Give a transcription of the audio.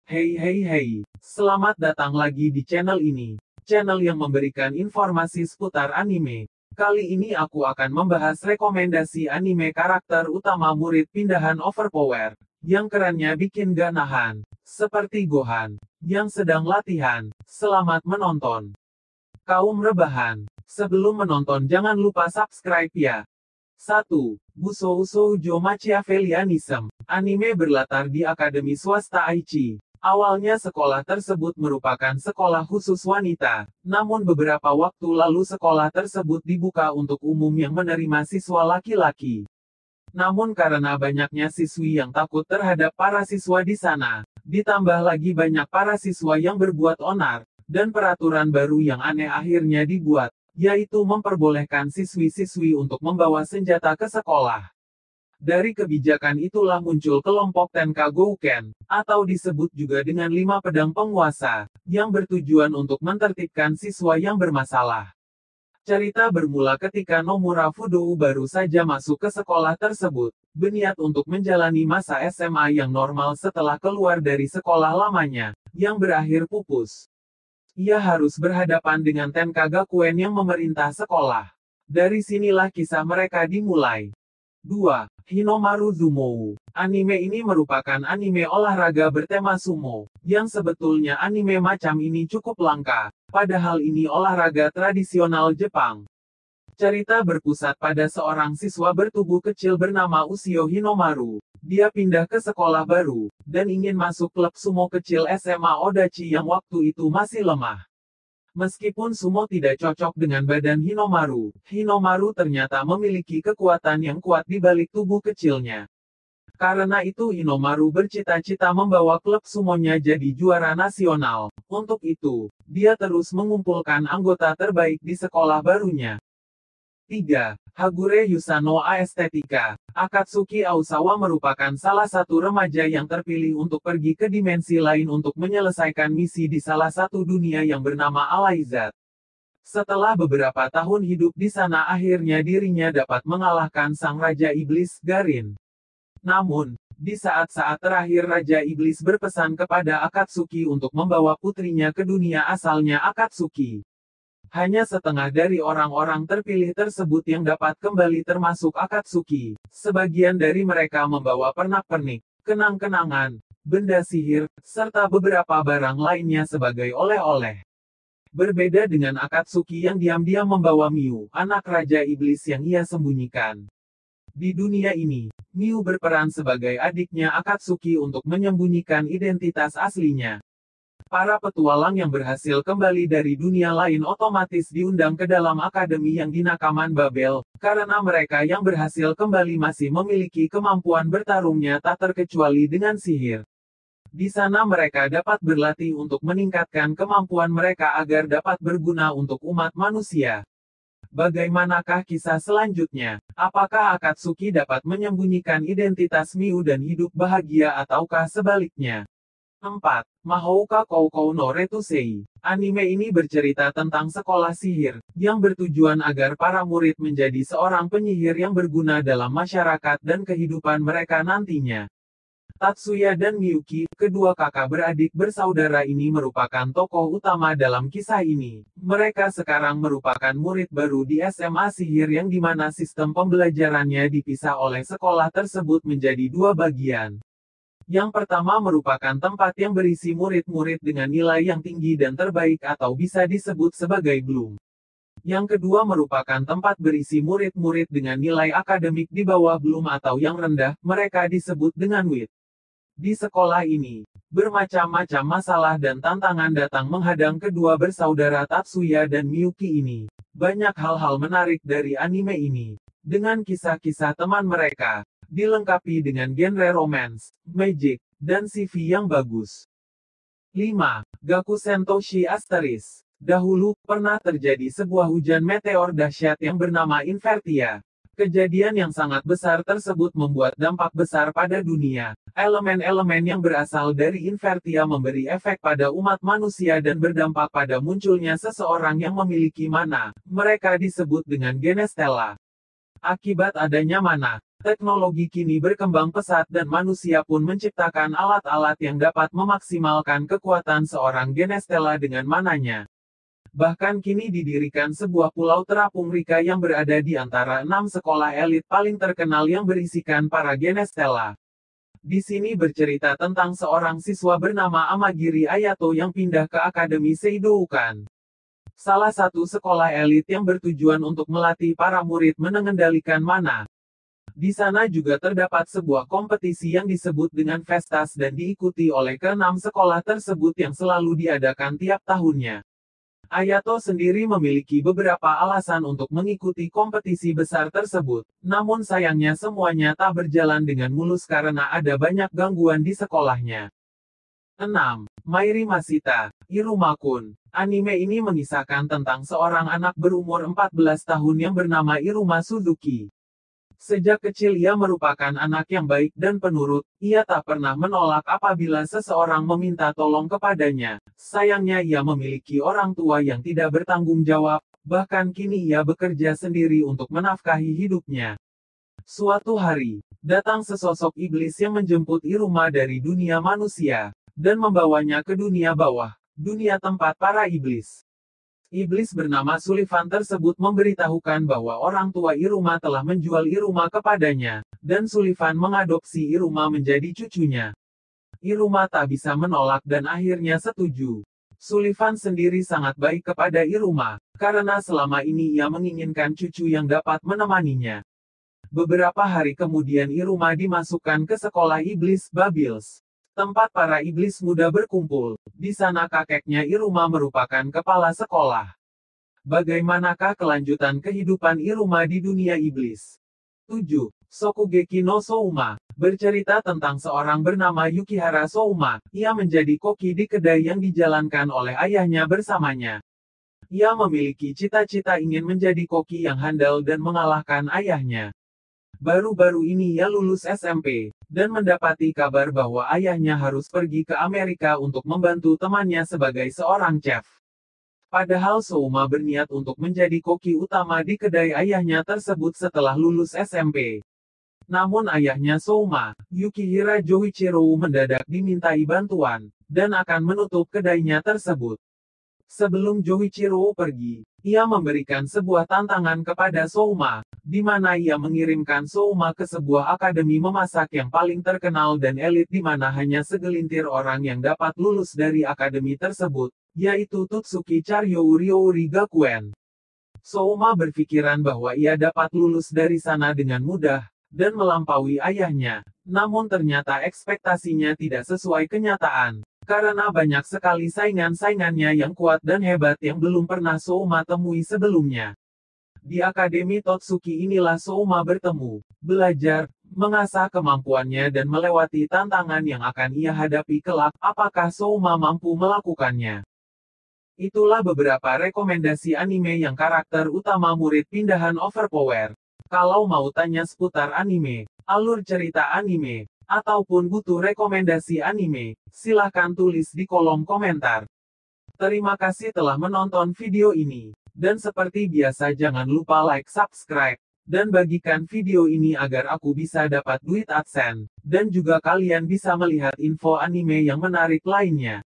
Hey, selamat datang lagi di channel ini. Channel yang memberikan informasi seputar anime. Kali ini aku akan membahas rekomendasi anime karakter utama murid pindahan Overpower. Yang kerennya bikin gak nahan. Seperti Gohan, yang sedang latihan. Selamat menonton. Kaum rebahan, sebelum menonton jangan lupa subscribe ya. 1. Busou Shoujo Machiavellianism. Anime berlatar di Akademi Swasta Aichi. Awalnya sekolah tersebut merupakan sekolah khusus wanita, namun beberapa waktu lalu sekolah tersebut dibuka untuk umum yang menerima siswa laki-laki. Namun karena banyaknya siswi yang takut terhadap para siswa di sana, ditambah lagi banyak para siswa yang berbuat onar, dan peraturan baru yang aneh akhirnya dibuat, yaitu memperbolehkan siswi-siswi untuk membawa senjata ke sekolah. Dari kebijakan itulah muncul kelompok Tenkagouken, atau disebut juga dengan 5 pedang penguasa, yang bertujuan untuk mentertibkan siswa yang bermasalah. Cerita bermula ketika Nomura Fudou baru saja masuk ke sekolah tersebut, berniat untuk menjalani masa SMA yang normal setelah keluar dari sekolah lamanya, yang berakhir pupus. Ia harus berhadapan dengan Tenkagakuen yang memerintah sekolah. Dari sinilah kisah mereka dimulai. 2. Hinomaru Zumou. Anime ini merupakan anime olahraga bertema sumo, yang sebetulnya anime macam ini cukup langka, padahal ini olahraga tradisional Jepang. Cerita berpusat pada seorang siswa bertubuh kecil bernama Ushio Hinomaru. Dia pindah ke sekolah baru, dan ingin masuk klub sumo kecil SMA Odachi yang waktu itu masih lemah. Meskipun sumo tidak cocok dengan badan Hinomaru, Hinomaru ternyata memiliki kekuatan yang kuat di balik tubuh kecilnya. Karena itu Hinomaru bercita-cita membawa klub sumonya jadi juara nasional. Untuk itu, dia terus mengumpulkan anggota terbaik di sekolah barunya. 3. Hagure Yusano Aesthetica. Akatsuki Ausawa merupakan salah satu remaja yang terpilih untuk pergi ke dimensi lain untuk menyelesaikan misi di salah satu dunia yang bernama Alaizat. Setelah beberapa tahun hidup di sana akhirnya dirinya dapat mengalahkan sang Raja Iblis, Garin. Namun, di saat-saat terakhir Raja Iblis berpesan kepada Akatsuki untuk membawa putrinya ke dunia asalnya Akatsuki. Hanya setengah dari orang-orang terpilih tersebut yang dapat kembali termasuk Akatsuki. Sebagian dari mereka membawa pernak-pernik, kenang-kenangan, benda sihir, serta beberapa barang lainnya sebagai oleh-oleh. Berbeda dengan Akatsuki yang diam-diam membawa Miu, anak Raja Iblis yang ia sembunyikan. Di dunia ini, Miu berperan sebagai adiknya Akatsuki untuk menyembunyikan identitas aslinya. Para petualang yang berhasil kembali dari dunia lain otomatis diundang ke dalam akademi yang dinamakan Babel, karena mereka yang berhasil kembali masih memiliki kemampuan bertarungnya tak terkecuali dengan sihir. Di sana mereka dapat berlatih untuk meningkatkan kemampuan mereka agar dapat berguna untuk umat manusia. Bagaimanakah kisah selanjutnya? Apakah Akatsuki dapat menyembunyikan identitas Miu dan hidup bahagia ataukah sebaliknya? 4. Mahouka Koukou no Retusei. Anime ini bercerita tentang sekolah sihir, yang bertujuan agar para murid menjadi seorang penyihir yang berguna dalam masyarakat dan kehidupan mereka nantinya. Tatsuya dan Miyuki, kedua kakak beradik bersaudara ini merupakan tokoh utama dalam kisah ini. Mereka sekarang merupakan murid baru di SMA sihir yang dimana sistem pembelajarannya dipisah oleh sekolah tersebut menjadi 2 bagian. Yang pertama merupakan tempat yang berisi murid-murid dengan nilai yang tinggi dan terbaik atau bisa disebut sebagai Bloom. Yang kedua merupakan tempat berisi murid-murid dengan nilai akademik di bawah Bloom atau yang rendah, mereka disebut dengan Wit. Di sekolah ini, bermacam-macam masalah dan tantangan datang menghadang kedua bersaudara Tatsuya dan Miyuki ini. Banyak hal-hal menarik dari anime ini. Dengan kisah-kisah teman mereka, dilengkapi dengan genre romance, magic, dan CV yang bagus. 5. Gaku Sentoshi Asteris. Dahulu, pernah terjadi sebuah hujan meteor dahsyat yang bernama Invertia. Kejadian yang sangat besar tersebut membuat dampak besar pada dunia. Elemen-elemen yang berasal dari Invertia memberi efek pada umat manusia dan berdampak pada munculnya seseorang yang memiliki mana. Mereka disebut dengan Genestella. Akibat adanya mana Teknologi kini berkembang pesat dan manusia pun menciptakan alat-alat yang dapat memaksimalkan kekuatan seorang Genestella dengan mananya. Bahkan kini didirikan sebuah pulau terapung Rika yang berada di antara 6 sekolah elit paling terkenal yang berisikan para Genestella. Di sini bercerita tentang seorang siswa bernama Amagiri Ayato yang pindah ke Akademi Seidoukan. Salah satu sekolah elit yang bertujuan untuk melatih para murid mengendalikan mana. Di sana juga terdapat sebuah kompetisi yang disebut dengan Festas dan diikuti oleh ke-6 sekolah tersebut yang selalu diadakan tiap tahunnya. Ayato sendiri memiliki beberapa alasan untuk mengikuti kompetisi besar tersebut, namun sayangnya semuanya tak berjalan dengan mulus karena ada banyak gangguan di sekolahnya. 6. Mairi Masita, Iruma-kun. Anime ini mengisahkan tentang seorang anak berumur 14 tahun yang bernama Iruma Suzuki. Sejak kecil ia merupakan anak yang baik dan penurut, ia tak pernah menolak apabila seseorang meminta tolong kepadanya. Sayangnya ia memiliki orang tua yang tidak bertanggung jawab, bahkan kini ia bekerja sendiri untuk menafkahi hidupnya. Suatu hari, datang sesosok iblis yang menjemput Iruma dari dunia manusia, dan membawanya ke dunia bawah, dunia tempat para iblis. Iblis bernama Sullivan tersebut memberitahukan bahwa orang tua Iruma telah menjual Iruma kepadanya, dan Sullivan mengadopsi Iruma menjadi cucunya. Iruma tak bisa menolak dan akhirnya setuju. Sullivan sendiri sangat baik kepada Iruma, karena selama ini ia menginginkan cucu yang dapat menemaninya. Beberapa hari kemudian Iruma dimasukkan ke sekolah iblis Babils, tempat para iblis muda berkumpul. Di sana kakeknya Iruma merupakan kepala sekolah. Bagaimanakah kelanjutan kehidupan Iruma di dunia iblis? 7. Sokugeki no Souma. Bercerita tentang seorang bernama Yukihara Souma. Ia menjadi koki di kedai yang dijalankan oleh ayahnya bersamanya. Ia memiliki cita-cita ingin menjadi koki yang handal dan mengalahkan ayahnya. Baru-baru ini ia lulus SMP, dan mendapati kabar bahwa ayahnya harus pergi ke Amerika untuk membantu temannya sebagai seorang chef. Padahal Souma berniat untuk menjadi koki utama di kedai ayahnya tersebut setelah lulus SMP. Namun ayahnya Souma, Yukihira Joichiro mendadak dimintai bantuan, dan akan menutup kedainya tersebut. Sebelum Joichiro pergi, ia memberikan sebuah tantangan kepada Souma, di mana ia mengirimkan Souma ke sebuah akademi memasak yang paling terkenal dan elit di mana hanya segelintir orang yang dapat lulus dari akademi tersebut, yaitu Tutsuki Charyou Ryouri Gakuen. Souma berpikiran bahwa ia dapat lulus dari sana dengan mudah, dan melampaui ayahnya, namun ternyata ekspektasinya tidak sesuai kenyataan. Karena banyak sekali saingan-saingannya yang kuat dan hebat yang belum pernah Souma temui sebelumnya. Di Akademi Totsuki inilah Souma bertemu, belajar, mengasah kemampuannya dan melewati tantangan yang akan ia hadapi kelak. Apakah Souma mampu melakukannya? Itulah beberapa rekomendasi anime yang karakter utama murid pindahan overpower. Kalau mau tanya seputar anime, alur cerita anime, ataupun butuh rekomendasi anime, silahkan tulis di kolom komentar. Terima kasih telah menonton video ini. Dan seperti biasa jangan lupa like, subscribe, dan bagikan video ini agar aku bisa dapat duit AdSense, dan juga kalian bisa melihat info anime yang menarik lainnya.